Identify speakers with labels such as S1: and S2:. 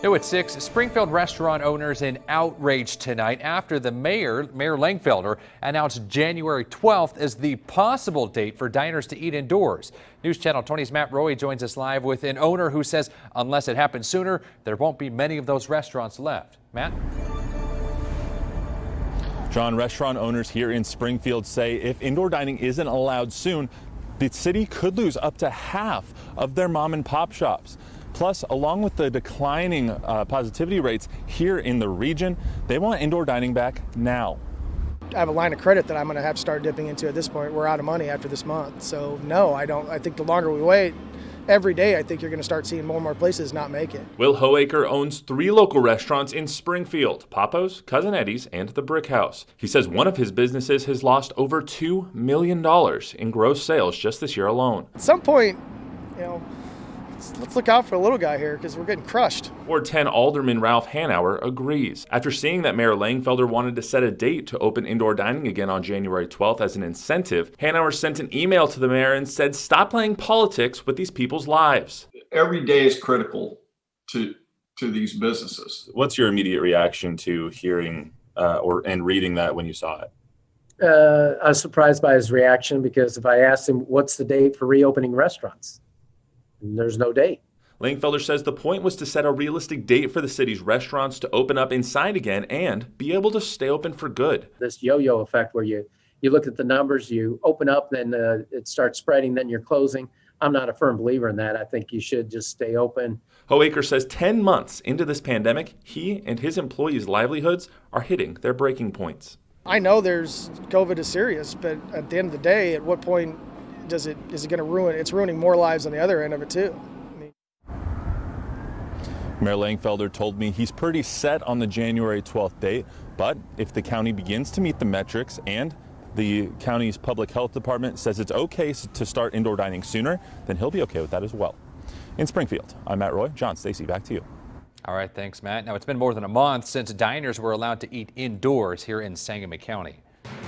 S1: New at 6, Springfield restaurant owners in outrage tonight after the Mayor Langfelder announced January 12th as the possible date for diners to eat indoors. News Channel 20's Matt Roy joins us live with an owner who says unless it happens sooner, there won't be many of those restaurants left. Matt?
S2: John, restaurant owners here in Springfield say if indoor dining isn't allowed soon, the city could lose up to half of their mom and pop shops. Plus, along with the declining positivity rates here in the region, they want indoor dining back now.
S3: I have a line of credit that I'm going to have to start dipping into at this point. We're out of money after this month. So no, I don't. I think the longer we wait, every day I think you're going to start seeing more and more places not make it.
S4: Will Hoecker owns 3 local restaurants in Springfield: Papo's, Cousin Eddie's, and the Brick House. He says one of his businesses has lost over $2 million in gross sales just this year alone.
S3: At some point, let's look out for the little guy here because we're getting crushed.
S4: Ward 10 Alderman Ralph Hanauer agrees. After seeing that Mayor Langfelder wanted to set a date to open indoor dining again on January 12th as an incentive, Hanauer sent an email to the mayor and said, "Stop playing politics with these people's lives."
S5: Every day is critical to these businesses.
S2: What's your immediate reaction to hearing and reading that when you saw it?
S6: I was surprised by his reaction because if I asked him what's the date for reopening restaurants, there's no date.
S4: Langfelder says the point was to set a realistic date for the city's restaurants to open up inside again and be able to stay open for good.
S6: This yo-yo effect where you look at the numbers, you open up, then it starts spreading, then you're closing. I'm not a firm believer in that. I think you should just stay open.
S4: Hoecker says 10 months into this pandemic, he and his employees' livelihoods are hitting their breaking points.
S3: I know COVID is serious, but at the end of the day, at what point is it going to ruin? It's ruining more lives on the other end of it too.
S2: Mayor Langfelder told me he's pretty set on the January 12th date, but if the county begins to meet the metrics and the county's public health department says it's okay to start indoor dining sooner, then he'll be okay with that as well. In Springfield, I'm Matt Roy. John, Stacy, back to you.
S1: All right, thanks, Matt. Now, it's been more than a month since diners were allowed to eat indoors here in Sangamon County.